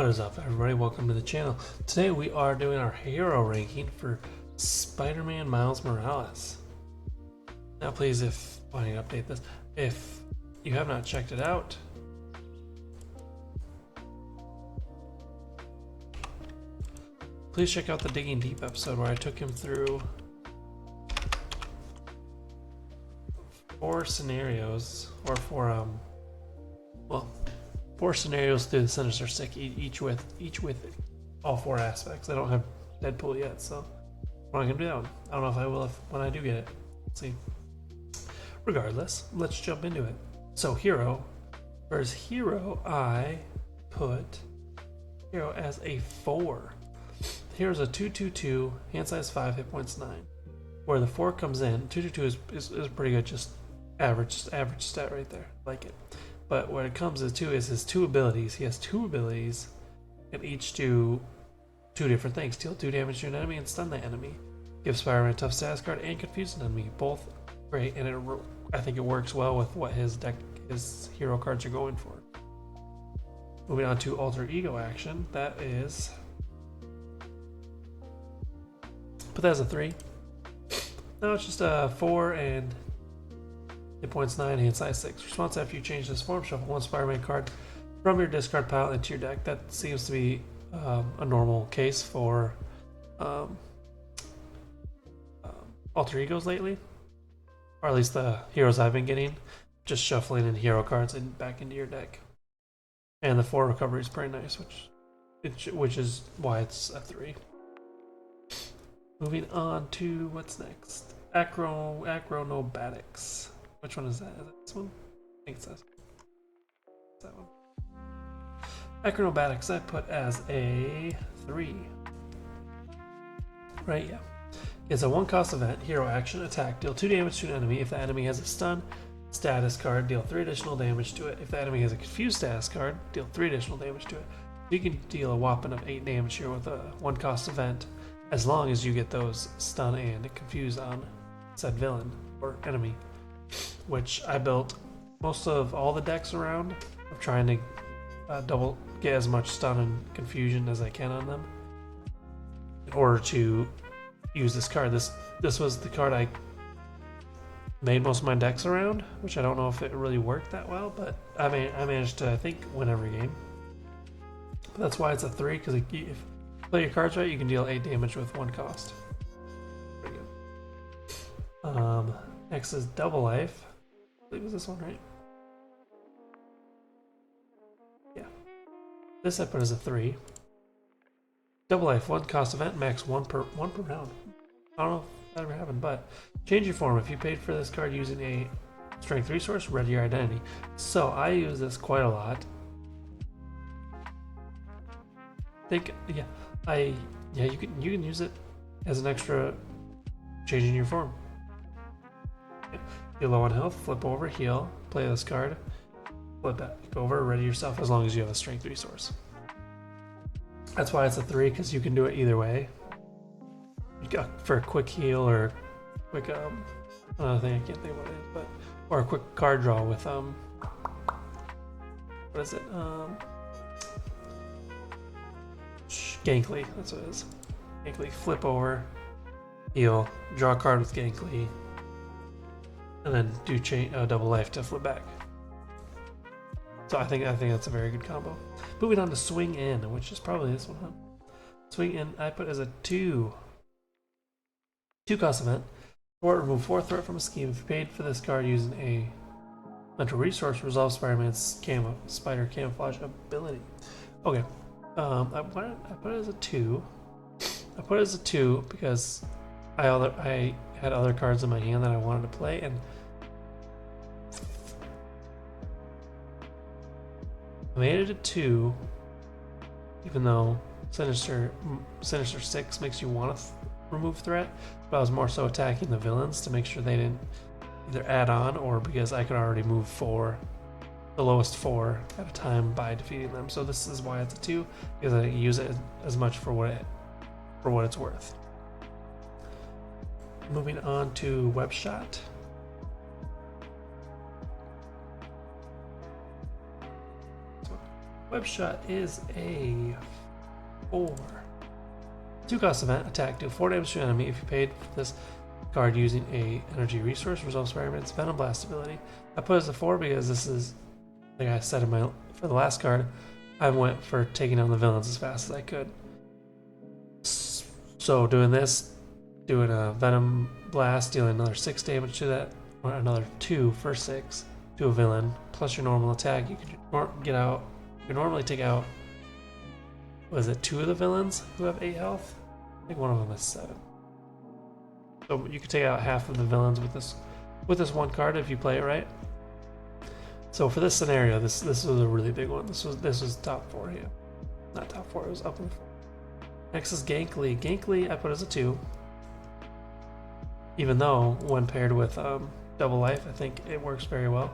What is up, everybody? Welcome to the channel. Today we are doing our hero ranking for Spider-Man Miles Morales. Now please, I need to update this, if you have not checked it out, please check out the Digging Deep episode where I took him through 4 scenarios, or 4 scenarios through the Sinister Six, each with all 4 aspects. I don't have Deadpool yet, so I'm not gonna do that one. I don't know if I will when I do get it. Let's see. Regardless, let's jump into it. So hero, whereas hero, I put hero as a 4. Here's a 222, hand size 5, hit points 9. Where the 4 comes in, 222 is pretty good, just average stat right there. Like it. But what it comes to is his 2 abilities. He has 2 abilities, and each do 2 different things. Deal 2 damage to an enemy and stun the enemy. Give Spider-Man a tough status card and confuse an enemy. Both great, and I think it works well with what his hero cards are going for. Moving on to alter ego action. That is, put that as a 3. No, it's just a 4 and hit points 9, hand size 6. Response after you change this form, shuffle 1 Spider-Man card from your discard pile into your deck. That seems to be a normal case for alter egos lately, or at least the heroes I've been getting. Just shuffling in hero cards and back into your deck. And the 4 recovery is pretty nice, which is why it's a 3. Moving on to what's next. Acrobatics. Which one is that? Is that this one? I think it's that one. Acrobatics I put as a 3. Right, yeah. It's a 1-cost event, hero action, attack, deal 2 damage to an enemy. If the enemy has a stun status card, deal 3 additional damage to it. If the enemy has a confused status card, deal 3 additional damage to it. You can deal a whopping of 8 damage here with a 1-cost event, as long as you get those stun and confuse on said villain or enemy. Which I built most of all the decks around. I'm trying to get as much stun and confusion as I can on them in order to use this card. This was the card I made most of my decks around, which I don't know if it really worked that well, but I managed to, I think, win every game. But that's why it's a 3, because if you play your cards right, you can deal 8 damage with 1 cost. Pretty good. Next is Double Life. I believe it was this one, right? Yeah. This I put as a 3. Double Life, 1-cost event, max 1 per round. I don't know if that ever happened, but change your form. If you paid for this card using a strength resource, red your identity. So I use this quite a lot. You can use it as an extra changing your form. You're low on health, flip over, heal, play this card, flip back over, ready yourself, as long as you have a strength resource. That's why it's a 3, because you can do it either way. For a quick heal or quick another thing I can't think of what it is, but or a quick card draw with what is it? Gankly, that's what it is. Gankly, flip over, heal, draw a card with Gankly, and then do Double Life to flip back. So I think that's a very good combo. Moving on to Swing In, which is probably this one, huh? Swing In I put as a 2-cost event. Or remove 4 threat from a scheme. If you paid for this card using a mental resource, resolve Spider-Man's spider camouflage ability. Okay. I put it as a 2. I put it as a 2 because I had other cards in my hand that I wanted to play, and I made it a 2, even though Sinister Six makes you want to remove threat, but I was more so attacking the villains to make sure they didn't either add on, or because I could already move 4, the lowest 4 at a time by defeating them. So this is why it's a 2, because I use it as much for what it's worth. Moving on to Web Shot. Web Shot is a 4. 2-cost event, attack, deal 4 damage to an enemy if you paid for this card using a energy resource. Resolve Spider-Man's Venom Blast ability. I put it as a 4 because this is, like I said for the last card, I went for taking down the villains as fast as I could. So doing this, doing a Venom Blast, dealing another 6 damage to that, or another 2 for 6 to a villain, plus your normal attack, you can normally take out, was it 2 of the villains who have 8 health? I think one of them has 7. So you could take out half of the villains with this one card if you play it right. So for this scenario, this was a really big one. This was top 4 here. Not top 4, it was up in 4. Next is Gankly. Gankly I put as a 2. Even though when paired with Double Life, I think it works very well.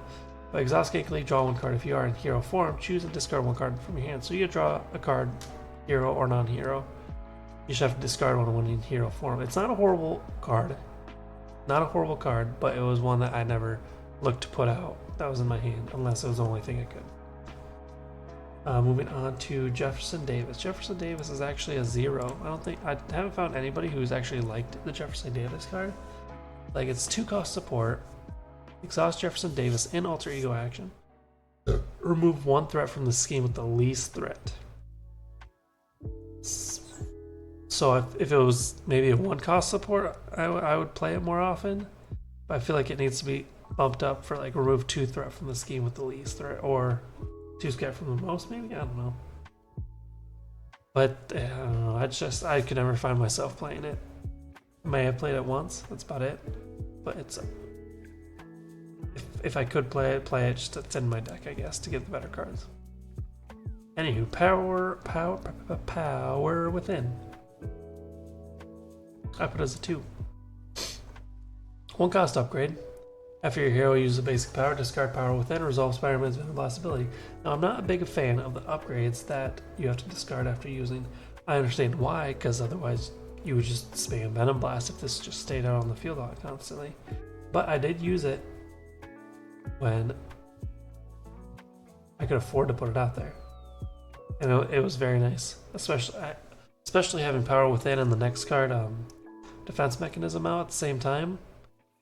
But exhaust Gankly, draw 1 card. If you are in hero form, choose and discard 1 card from your hand. So you can draw a card, hero or non-hero. You should have to discard one in hero form. It's not a horrible card. Not a horrible card, but it was one that I never looked to put out. That was in my hand, unless it was the only thing I could. Moving on to Jefferson Davis. Jefferson Davis is actually a 0. I haven't found anybody who's actually liked the Jefferson Davis card. Like, it's 2-cost support. Exhaust Jefferson Davis in Alter Ego action. Remove 1 threat from the scheme with the least threat. So if it was maybe a 1-cost support, I would play it more often. But I feel like it needs to be bumped up for like remove 2 threat from the scheme with the least threat, or 2 threat from the most, maybe? I don't know. But I don't know, I could never find myself playing it. I may have played it once, that's about it. But it's if I could play it just to thin my deck, I guess, to get the better cards. Anywho, power within. I put it as a 2. 1-cost upgrade. After your hero uses a basic power, discard power within, resolve Spider-Man's Venom Blast ability. Now, I'm not a big fan of the upgrades that you have to discard after using. I understand why, because otherwise you would just spam Venom Blast if this just stayed out on the field constantly. But I did use it when I could afford to put it out there. And it was very nice, especially having power within and the next card, defense mechanism out at the same time,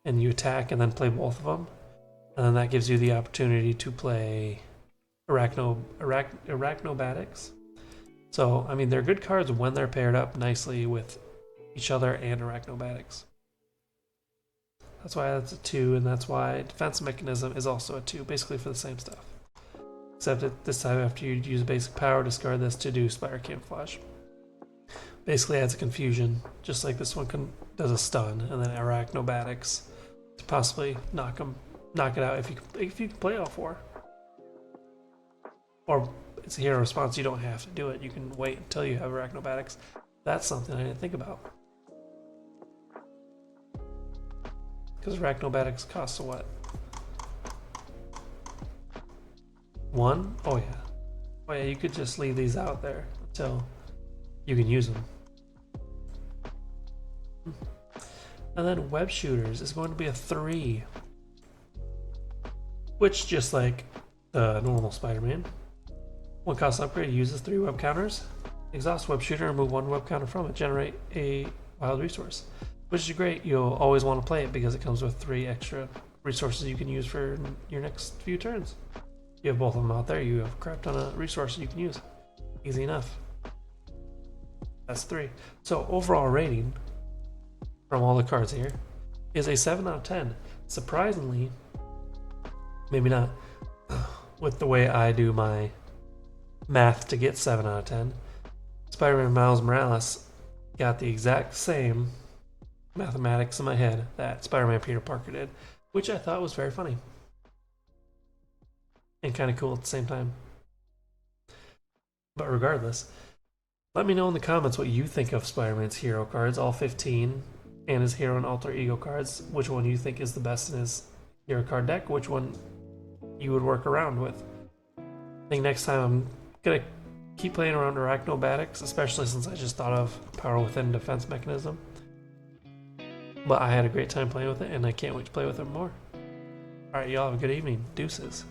and you attack and then play both of them, and then that gives you the opportunity to play Arachnobatics. So I mean, they're good cards when they're paired up nicely with each other and Arachnobatics. That's why that's a 2, and that's why defense mechanism is also a 2, basically for the same stuff. Except that this time after you use a basic power, discard this to do Spider Camouflage. Basically adds a confusion, just like this one does a stun, and then Arachnobatics to possibly knock it out if you can play all 4. Or it's a hero response, you don't have to do it. You can wait until you have Arachnobatics. That's something I didn't think about. Because Arachnobatics costs a what? 1? Oh yeah. Oh yeah, you could just leave these out there until you can use them. And then Web Shooters is going to be a 3. Which, just like the normal Spider-Man, 1-cost upgrade uses 3 web counters. Exhaust Web Shooter, remove 1 web counter from it, generate a wild resource. Which is great, you'll always want to play it because it comes with 3 extra resources you can use for your next few turns. You have both of them out there, you have a crap ton of resources you can use. Easy enough. That's 3. So overall rating from all the cards here is a 7 out of 10. Surprisingly, maybe not with the way I do my math to get 7 out of 10, Spider-Man Miles Morales got the exact same mathematics in my head that Spider-Man Peter Parker did, which I thought was very funny and kind of cool at the same time. But regardless, let me know in the comments what you think of Spider-Man's hero cards, all 15, and his hero and alter ego cards. Which one you think is the best in his hero card deck, which one you would work around with. I think next time I'm gonna keep playing around Arachnobatics, especially since I just thought of Power Within Defense Mechanism. But I had a great time playing with it, and I can't wait to play with it more. Alright, y'all have a good evening. Deuces.